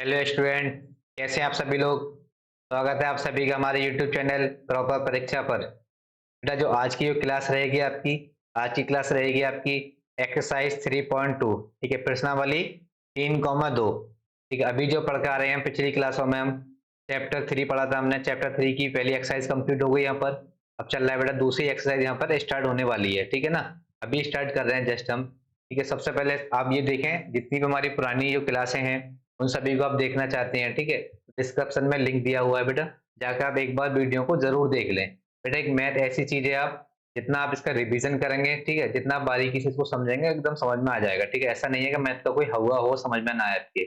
Hello student, कैसे हैं आप सभी लोग। स्वागत है आप सभी का हमारे यूट्यूब चैनल प्रॉपर परीक्षा पर। बेटा जो आज की जो क्लास रहेगी आपकी, आज की क्लास रहेगी आपकी एक्सरसाइज 3.2। ठीक है, प्रश्नावली 3,2। ठीक है, अभी जो पढ़ के आ रहे हैं पिछली क्लासों में हम चैप्टर 3 पढ़ा था हमने। चैप्टर 3 की पहली एक्सरसाइज कंप्लीट हो गई यहाँ पर। अब चल रहा है बेटा दूसरी एक्सरसाइज यहाँ पर स्टार्ट होने वाली है। ठीक है ना, अभी स्टार्ट कर रहे हैं जस्ट हम। ठीक है, सबसे पहले आप ये देखें जितनी भी हमारी पुरानी जो क्लासें हैं उन सभी को आप देखना चाहते हैं। ठीक है, डिस्क्रिप्शन में लिंक दिया हुआ है बेटा, जाकर आप एक बार वीडियो को जरूर देख लें। बेटा एक मैथ ऐसी चीज है, आप जितना आप इसका रिवीजन करेंगे, ठीक है, जितना आप बारीकी से इसको समझेंगे एकदम समझ में आ जाएगा। ठीक है, ऐसा नहीं है कि मैथ का कोई हवा हो समझ में ना आए आपके।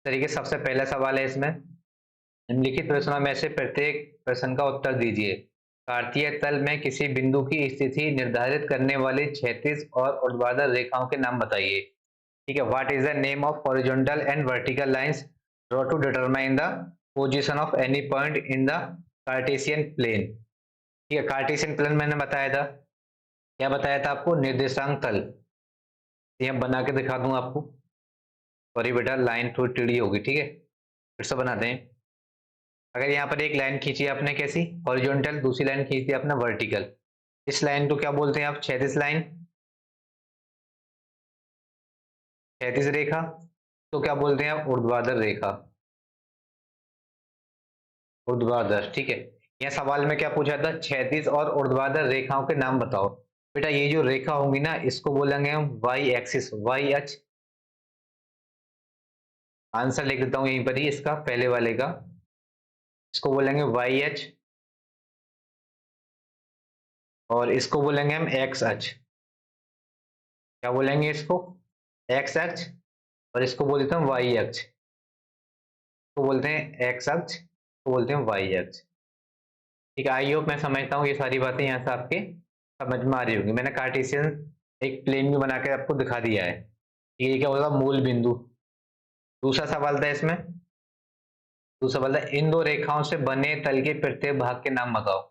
तरीके से सबसे पहला सवाल है इसमें, निम्नलिखित प्रश्नों में से प्रत्येक प्रश्न का उत्तर दीजिए। कार्तीय तल में किसी बिंदु की स्थिति निर्धारित करने वाली क्षैतिज और ऊर्ध्वाधर रेखाओं के नाम बताइए। ठीक है, what is the name of horizontal and vertical lines draw to determine the position of any point in the Cartesian plane. ठीक है, कार्टेशियन प्लेन मैंने बताया था, क्या बताया था आपको, निर्देशांक तल। ये बना के दिखा दूं आपको। सॉरी बेटा, लाइन थोड़ी टेढ़ी होगी। ठीक है, फिर से बनाते हैं। अगर यहाँ पर एक लाइन खींची आपने कैसी, हॉरिजॉन्टल, दूसरी लाइन खींच दी आपने वर्टिकल। इस लाइन को क्या बोलते हैं आप, क्षैतिज लाइन, क्षैतिज रेखा। तो क्या बोलते हैं आप, ऊर्ध्वाधर रेखा, ऊर्ध्वाधर। ठीक है, यह सवाल में क्या पूछा था, क्षैतिज और ऊर्ध्वाधर रेखाओं के नाम बताओ। बेटा ये जो रेखा होंगी ना इसको बोलेंगे हम वाई एक्सिस, वाई अक्ष। आंसर लिख देता हूं यहीं पर ही इसका, पहले वाले का। इसको बोलेंगे वाई अक्ष और इसको बोलेंगे हम एक्स अक्ष। क्या बोलेंगे इसको, एक्स अक्ष, और इसको बोलते हैं वाई अक्ष। इसको बोलते हैं एक्स अक्ष, इसको बोलते हैं वाई अक्ष। ठीक है, आई होप मैं समझता हूँ ये सारी बातें यहाँ से आपके समझ में आ रही होंगी। मैंने कार्टेशियन एक प्लेन भी बना के आपको दिखा दिया है। ये क्या होगा, मूल बिंदु। दूसरा सवाल था इसमें, दूसरा सवाल था इन दो रेखाओं से बने तल के प्रत्येक भाग के नाम बताओ।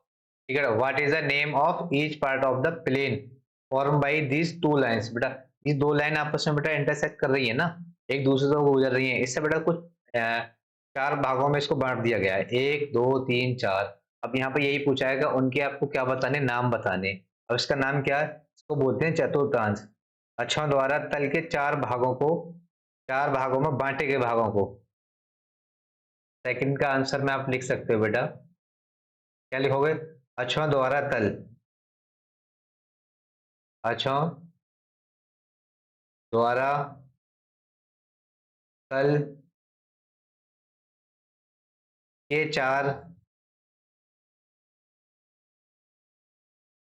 ठीक है, what is the name of each part of the plane form by these two lines. बेटा ये दो लाइन आपस में बेटा इंटरसेक्ट कर रही है ना, एक दूसरे से गुजर रही है। इससे बेटा कुछ चार भागों में इसको बांट दिया गया है, एक दो तीन चार। अब यहाँ पे यही पूछा है कि उनके आपको क्या बताने, नाम बताने। अब इसका नाम क्या है, इसको बोलते हैं चतुर्थांश। अक्षों द्वारा तल के चार भागों को, चार भागों में बांटे गए भागों को। सेकंड का आंसर में आप लिख सकते हो बेटा, क्या लिखोगे, अक्षों द्वारा तल, अक्षों द्वारा तल के चार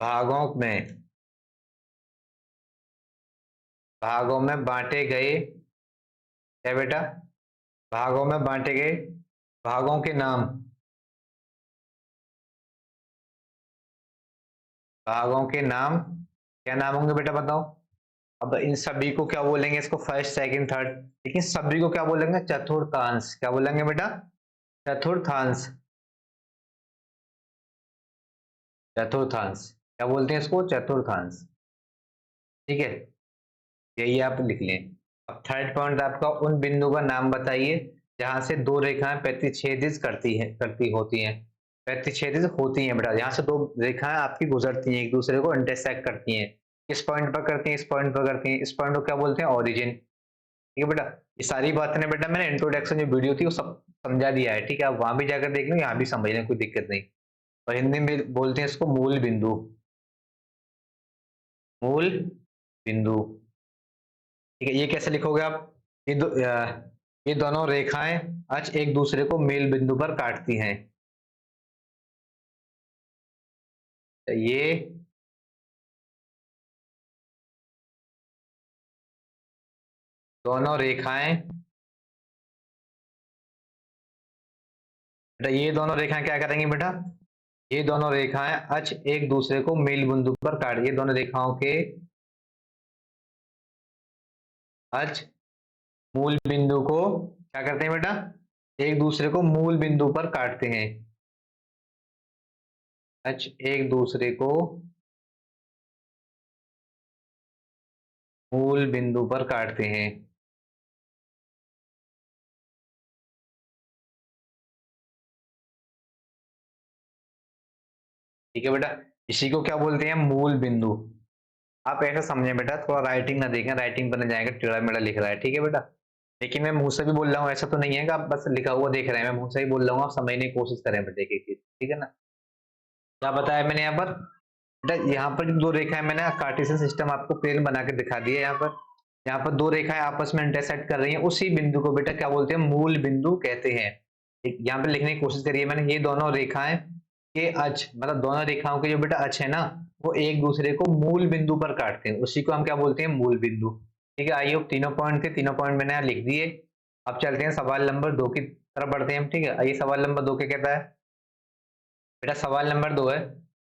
भागों में, भागों में बांटे गए, क्या बेटा, भागों में बांटे गए भागों के नाम, भागों के नाम क्या नाम होंगे बेटा बताओ। अब इन सभी को क्या बोलेंगे, इसको फर्स्ट सेकंड थर्ड, लेकिन सभी को क्या बोलेंगे, चतुर्थांश। क्या बोलेंगे बेटा, चतुर्थांश, चतुर्थांश। क्या बोलते हैं इसको, चतुर्थांश। ठीक है, यही आप लिख लें। अब थर्ड पॉइंट आपका, उन बिंदु का नाम बताइए जहां से दो रेखाएं प्रतिच्छेदित करती हैं, करती होती हैं, प्रतिच्छेदित होती हैं। बेटा यहाँ से दो रेखाएं आपकी गुजरती हैं, एक दूसरे को इंटरसेक्ट करती हैं। किस पॉइंट पर करती हैं, इस पॉइंट पर करती हैं। इस पॉइंट को क्या बोलते हैं, ओरिजिन। ठीक है बेटा, ये सारी बातें ने बेटा मैंने इंट्रोडक्शन जो वीडियो थी वो सब समझा दिया है। ठीक है, आप वहां भी जाकर देख लो, यहाँ भी समझ लें, कोई दिक्कत नहीं। और हिंदी में बोलते हैं इसको मूल बिंदु, मूल बिंदु। ठीक है, ये कैसे लिखोगे आप, ये दोनों रेखाएं अक्ष एक दूसरे को मेल बिंदु पर काटती हैं। ये दोनों रेखाएं, बेटा ये दोनों रेखाएं क्या करेंगी बेटा, ये दोनों रेखाएं अक्ष एक दूसरे को मेल बिंदु पर काट, ये दोनों रेखाओं के अक्ष मूल बिंदु को क्या करते हैं बेटा, एक दूसरे को मूल बिंदु पर काटते हैं। अक्ष एक दूसरे को मूल बिंदु पर काटते हैं। ठीक है बेटा, इसी को क्या बोलते हैं, मूल बिंदु। आप ऐसा समझे बेटा, थोड़ा राइटिंग ना देखें, राइटिंग बन जाएगा टेढ़ा मेढ़ा लिख रहा है, ठीक है बेटा। लेकिन मैं मुंह से भी बोल रहा हूँ, ऐसा तो नहीं है कि आप बस लिखा हुआ देख रहे हैं, मैं मुंह से ही बोल रहा हूँ, आप समझने की कोशिश करें बेटे एक एक चीज, ठीक है ना। क्या बताया मैंने यहाँ पर बेटा, यहाँ पर दो रेखाएं मैंने कार्टेशियन सिस्टम आपको प्लेन बना के दिखा दिया। यहाँ पर दो रेखाएं आपस में इंटरसेक्ट कर रही हैं, उसी बिंदु को बेटा क्या बोलते हैं, मूल बिंदु कहते हैं। यहाँ पे लिखने की कोशिश करिए मैंने, ये दोनों रेखाएं के अक्ष, मतलब दोनों रेखाओं के जो बेटा अक्ष है ना, वो एक दूसरे को मूल बिंदु पर काटते हैं, उसी को हम क्या बोलते हैं, मूल बिंदु। ठीक है, आइए तीनों पॉइंट थे, तीनों पॉइंट मैंने यहाँ लिख दिए। अब चलते हैं सवाल नंबर 2 की तरफ बढ़ते हैं हम। ठीक है, आइए सवाल नंबर 2 क्या कहता है बेटा, सवाल नंबर 2 है,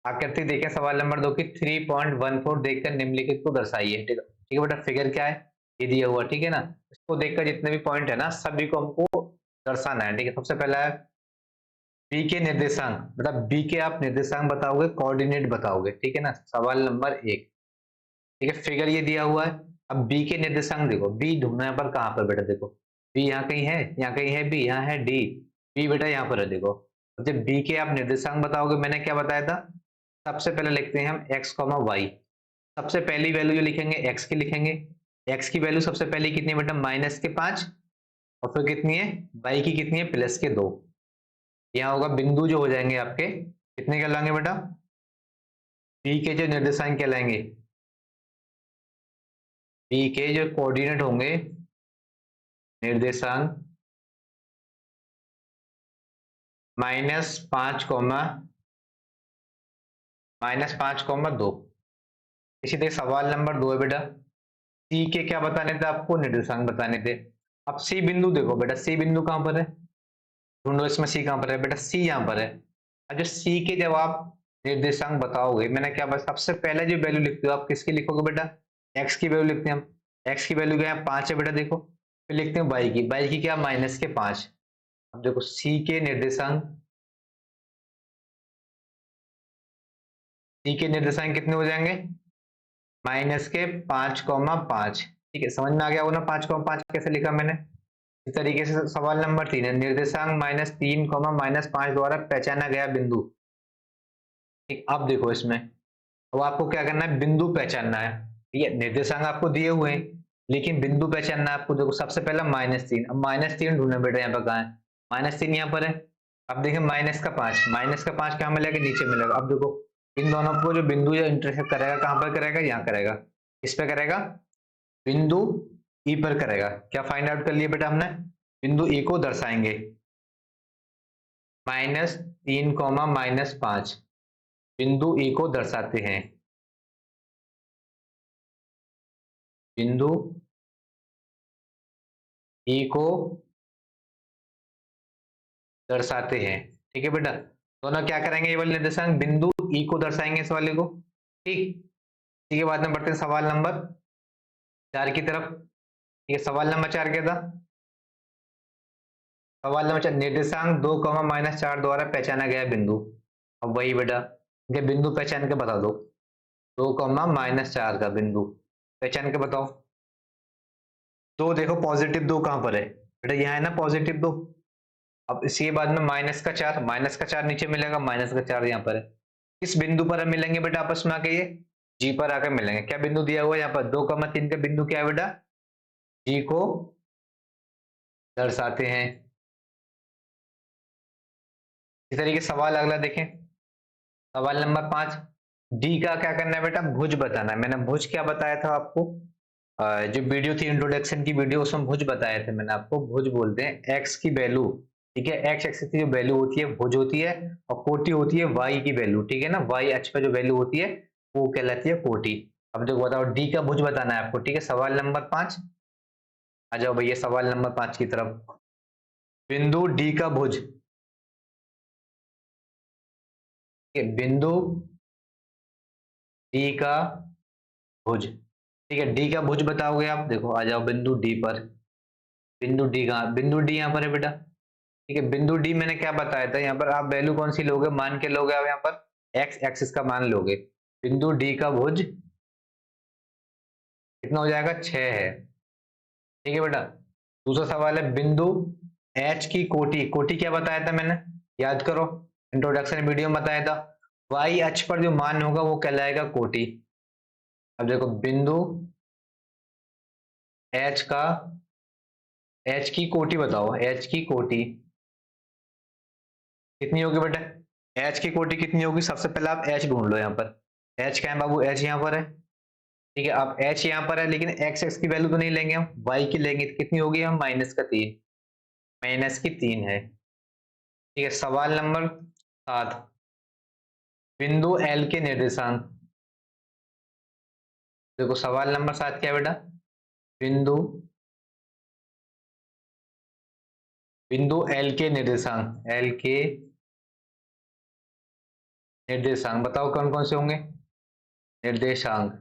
आकृति देखें सवाल नंबर 2 की, 3.14 देखकर निम्नलिखित को दर्शाइए। ठीक है, ठीक है बेटा, फिगर क्या है, ये दिया हुआ, ठीक है ना। इसको देखकर जितने भी पॉइंट है ना, सभी को हमको दर्शाना है। ठीक है, सबसे पहला है बी के निर्देशांक, मतलब बी के आप निर्देशांक बताओगे, कोऑर्डिनेट बताओगे, ठीक है ना, सवाल नंबर 1। ठीक है, फिगर ये दिया हुआ है। अब बी के निर्देशांक देखो, बी ढूंढना है पर कहाँ पर बेटा, देखो बी यहाँ कहीं है, यहाँ कहीं है बी, यहाँ है डी, बी बेटा यहाँ पर है देखो। जब बी के आप निर्देशांक बताओगे, मैंने क्या बताया था, सबसे पहले लिखते हैं हम एक्स कॉमा वाई। सबसे पहली वैल्यू जो लिखेंगे एक्स की लिखेंगे। एक्स की वैल्यू सबसे पहले कितनी है बेटा, -5, और फिर कितनी है, वाई की कितनी है, +2। यहाँ होगा बिंदु जो हो जाएंगे आपके, कितने कहलाएंगे बेटा, बी के जो निर्देशांक कहलाएंगे, बी के जो कोऑर्डिनेट होंगे, निर्देशांक -5, -5, 2। इसी तरह सवाल नंबर 2 है बेटा, सी के क्या बताने थे आपको, निर्देशांक बताने थे। अब सी बिंदु देखो बेटा, सी बिंदु कहां पर है, ढूंढो इसमें सी कहां पर है बेटा, सी यहाँ पर है। अब जो सी के जब आप निर्देशांक बताओगे, मैंने क्या बस सबसे पहले जो वैल्यू लिखते हो आप किसकी लिखोगे बेटा, एक्स की वैल्यू लिखते हैं हम। एक्स की वैल्यू क्या है, 5 है बेटा देखो। फिर लिखते हैं वाई की, वाई की क्या, -5। अब देखो सी के निर्देशांक, सी के निर्देशांक कितने हो जाएंगे, -5, ठीक है, समझ में आ गया होगा ना, 5, 5 कैसे लिखा मैंने। इस तरीके से सवाल नंबर 3 है, निर्देशांक -3, -5 द्वारा पहचाना गया बिंदु। ठीक, अब देखो इसमें, अब आपको क्या करना है, बिंदु पहचानना है। ठीक है, निर्देशांक आपको दिए हुए हैं, लेकिन बिंदु पहचानना है आपको। देखो सबसे पहला -3, अब -3 ढूंढना बेटा, यहाँ पर कहाँ है, -3 यहाँ पर है। अब देखिए -5, -5 कहाँ मिलेगा, नीचे मिलेगा। अब देखो इन दोनों को जो बिंदु जो इंटरसेक्ट करेगा, कहाँ पर करेगा, यहाँ करेगा, इस पे करेगा, बिंदु ई पर करेगा। क्या फाइंड आउट कर लिया बेटा हमने, बिंदु ई को दर्शाएंगे, -3, -5 बिंदु ई को दर्शाते हैं, बिंदु ई को दर्शाते हैं। ठीक है बेटा, दोनों क्या करेंगे, ये वाले निर्देशांक बिंदु ई को दर्शाएंगे इस वाले को। ठीक, ठीक है, बाद में बढ़ते हैं सवाल नंबर 4 की तरफ। ठीक है, सवाल नंबर 4 क्या था, सवाल नंबर 4, निर्देशांक 2, -4 द्वारा पहचाना गया बिंदु। अब वही बेटा, ये बिंदु पहचान के बता दो, 2, -4 का बिंदु पहचान के बताओ। दो देखो पॉजिटिव 2 कहां पर है बेटा, यहाँ है ना पॉजिटिव 2। अब इसके बाद में -4, -4 नीचे मिलेगा, -4 यहाँ पर है। किस बिंदु पर मिलेंगे बेटा आपस में आके, ये जी पर आकर मिलेंगे। क्या बिंदु दिया हुआ है यहाँ पर, 2, 3 का बिंदु क्या है बेटा, जी को दर्शाते हैं। इस तरीके सवाल अगला देखें, सवाल नंबर 5, डी का क्या करना है बेटा, भुज बताना है। मैंने भुज क्या बताया था आपको, जो वीडियो थी इंट्रोडक्शन की वीडियो, उसमें भुज बताया था मैंने आपको। भुज बोलते हैं एक्स की वैल्यू, ठीक है, एक्स एक्सिस की जो वैल्यू होती है भुज होती है, और कोटि होती है वाई की वैल्यू। ठीक है ना, वाई अक्ष पर जो वैल्यू होती है वो कहलाती है कोटि। अब देखो बताओ, डी का भुज बताना है आपको। ठीक है, सवाल नंबर 5, आ जाओ भैया सवाल नंबर 5 की तरफ। बिंदु डी का भुज, बिंदु डी का भुज, ठीक है, डी का भुज बताओगे आप। देखो आ जाओ बिंदु डी पर, बिंदु डी कहाँ, बिंदु डी यहाँ पर है बेटा। ठीक है, बिंदु डी मैंने क्या बताया था, यहाँ पर आप वैल्यू कौन सी लोगे, मान के लोगे आप यहाँ पर एक्स एक्सिस का मान लोगे। बिंदु डी का भुज कितना हो जाएगा, 6 है। ठीक है बेटा, दूसरा सवाल है बिंदु एच की कोटि, कोटि क्या बताया था मैंने, याद करो, इंट्रोडक्शन वीडियो में बताया था, वाई अक्ष पर जो मान होगा वो कहलाएगा कोटि। अब देखो बिंदु एच का, एच की कोटि बताओ, एच की कोटि कितनी होगी बेटा? एच की कोटि कितनी होगी? सबसे पहले आप एच ढूंढ लो यहाँ पर। एच क्या है बाबू? एच यहाँ पर है। ठीक है, अब एच यहाँ पर है लेकिन एक्स एक्स की वैल्यू तो नहीं लेंगे हम, वाई की लेंगे। तो कितनी होगी? हम -3, -3 है। ठीक है, सवाल नंबर 7, बिंदु एल के निर्देशांक। देखो सवाल नंबर 7 क्या है बेटा? बिंदु बिंदु एल के निर्देशांक, एल के निर्देशांक बताओ कौन कौन से होंगे? निर्देशांक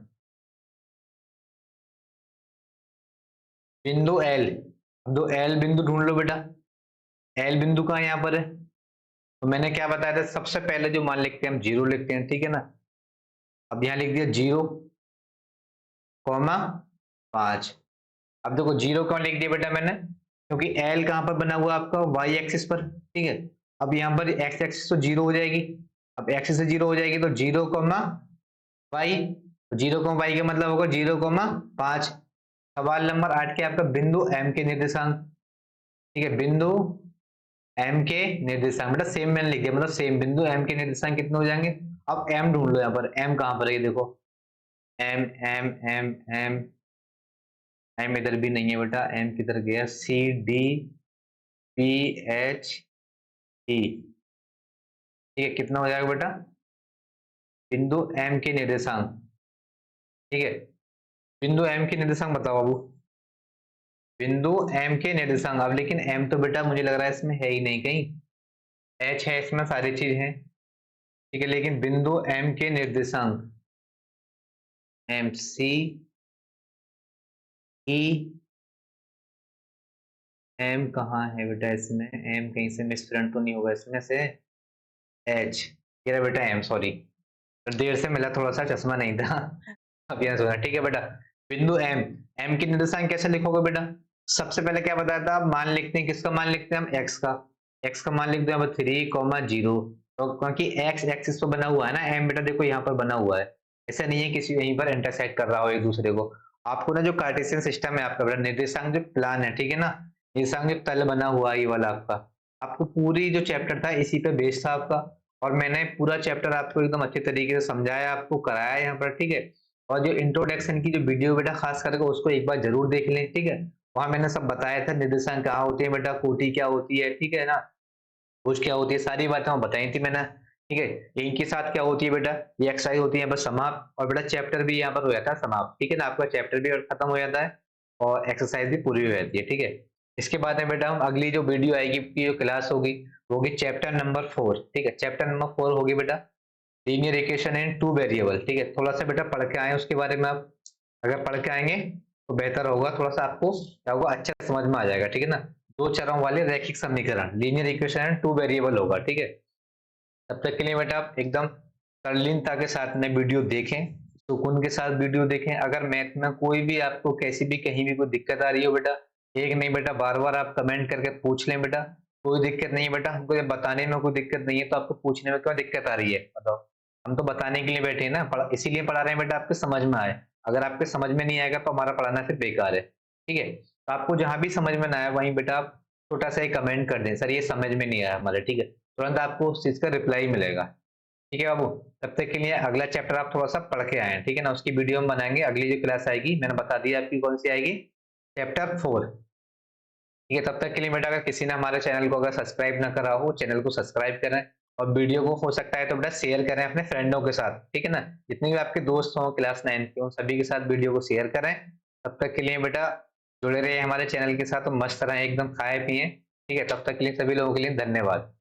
बिंदु एल, दो एल बिंदु ढूंढ लो बेटा। एल बिंदु कहाँ यहाँ पर है? तो मैंने क्या बताया था, सबसे पहले जो मान लिखते हैं हम 0 लिखते हैं, ठीक है ना। अब यहाँ लिख दिया 0,5। अब देखो 0 क्यों लिख दिया बेटा मैंने? क्योंकि एल कहाँ पर बना हुआ आपका? वाई एक्सिस पर। ठीक है, अब यहाँ पर एक्स एक्सिस तो 0 हो जाएगी। अब एक्सिस से 0 हो जाएगी तो 0,y, 0,y का मतलब होगा 0,5। सवाल नंबर 8 के आपका बिंदु एम के निर्देशांक। ठीक है, बिंदु एम के निर्देशांक बेटा सेम मैंने लिख दिया, मतलब सेम बिंदु एम के निर्देशांक कितने हो जाएंगे? अब एम ढूंढ लो यहाँ पर। एम कहाँ पर है? ये देखो M M M M M इधर भी नहीं है बेटा। एम किधर गया? C D P H E. ठीक है, कितना हो जाएगा बेटा? बिंदु एम के निर्देशांक। ठीक है, बिंदु एम के निर्देशांक बताओ बाबू। बिंदु एम के निर्देशांक। अब लेकिन एम तो बेटा मुझे लग रहा है इसमें है ही नहीं कहीं। एच है इसमें, सारी चीज है। ठीक है, लेकिन बिंदु एम के निर्देशांक, एम सी ई एम कहाँ है बेटा इसमें? एम कहीं से मिसप्रिंट तो नहीं होगा इसमें से? एच, ये रहा बेटा एम, सॉरी देर से मिला, थोड़ा सा चश्मा नहीं था। अब यहाँ सुना। ठीक है बेटा, बिंदु एम, एम की निर्देशांक कैसे लिखोगे बेटा? सबसे पहले क्या बताया था? मान लिखते हैं, किसका मान लिखते हैं हम? एक्स का। एक्स का मान लिख दो यहाँ पर 3,0। तो क्योंकि एक्स एक्सिस पे बना हुआ है ना एम बेटा, देखो यहाँ पर बना हुआ है। ऐसा नहीं है किसी यहीं पर इंटरसेक्ट कर रहा हो एक दूसरे को। आपको ना जो कार्टेशियन सिस्टम है आपका बेटा, निर्देशांक जो प्लान है, ठीक है ना, निर्देशांक जो तल बना हुआ है ये वाला आपका, आपको पूरी जो चैप्टर था इसी पे बेस्ड था आपका। और मैंने पूरा चैप्टर आपको एकदम अच्छे तरीके से समझाया, आपको कराया यहाँ पर। ठीक है, और जो इंट्रोडक्शन की जो वीडियो बेटा खास करके उसको एक बार जरूर देख लें। ठीक है, वहां मैंने सब बताया था, निर्देशांक कहाँ होते हैं बेटा, कोटि क्या होती है, ठीक है ना, भुज क्या होती है, सारी बातें वहां बताई थी मैंने। ठीक है, इनके साथ क्या होती है बेटा, ये एक्सरसाइज होती है बस समाप्त, और बेटा चैप्टर भी यहाँ पर हो जाता है समाप्त। ठीक है ना, आपका चैप्टर भी खत्म हो जाता है और एक्सरसाइज भी पूरी हो जाती है। ठीक है, इसके बाद में बेटा हम अगली जो वीडियो आएगी की जो क्लास होगी वो होगी चैप्टर नंबर 4। ठीक है, चैप्टर नंबर 4 होगी बेटा लीनियर इक्वेशन इन 2 वेरिएबल। ठीक है, थोड़ा सा बेटा पढ़ के आए उसके बारे में आप। अगर पढ़ के आएंगे तो बेहतर होगा, थोड़ा सा आपको क्या होगा, अच्छा समझ में आ जाएगा। ठीक है ना, दो चरों वाले रैखिक समीकरण, लीनियर इक्वेशन एंड 2 वेरिएबल होगा। ठीक है, तब तक के लिए बेटा आप एकदम तल्लीनता के साथ में वीडियो देखें, सुकून के साथ वीडियो देखें। अगर मैथ में कोई भी आपको कैसी भी कहीं भी कोई दिक्कत आ रही हो बेटा, एक नहीं बेटा बार बार आप कमेंट करके पूछ लें बेटा। कोई दिक्कत नहीं है बेटा, हमको ये बताने में कोई दिक्कत नहीं है, तो आपको पूछने में क्या दिक्कत आ रही है बताओ? हम तो बताने के लिए बैठे हैं ना, इसीलिए पढ़ा रहे हैं बेटा, आपके समझ में आए। अगर आपके समझ में नहीं आएगा तो हमारा पढ़ाना फिर बेकार है। ठीक है, तो आपको जहां भी समझ में ना आए वहीं बेटा आप छोटा सा एक कमेंट कर दें, सर ये समझ में नहीं आया हमारे। ठीक है, तुरंत आपको उस चीज का रिप्लाई मिलेगा। ठीक है बाबू, तब तक के लिए अगला चैप्टर आप थोड़ा सा पढ़ के आए। ठीक है ना, उसकी वीडियो हम बनाएंगे। अगली जो क्लास आएगी मैंने बता दिया आपकी कौन सी आएगी, चैप्टर 4। ठीक है, तब तक के लिए बेटा अगर किसी ने हमारे चैनल को अगर सब्सक्राइब ना करा हो, चैनल को सब्सक्राइब करें, और वीडियो को हो सकता है तो बेटा शेयर करें अपने फ्रेंडों के साथ। ठीक है ना, जितने भी आपके दोस्त हों क्लास 9 के, उन सभी के साथ वीडियो को शेयर करें। तब तक के लिए बेटा जुड़े रहिए हमारे चैनल के साथ, तो मस्त रहें एकदम, खाए पिए। ठीक है, तब तक के लिए सभी लोगों के लिए धन्यवाद।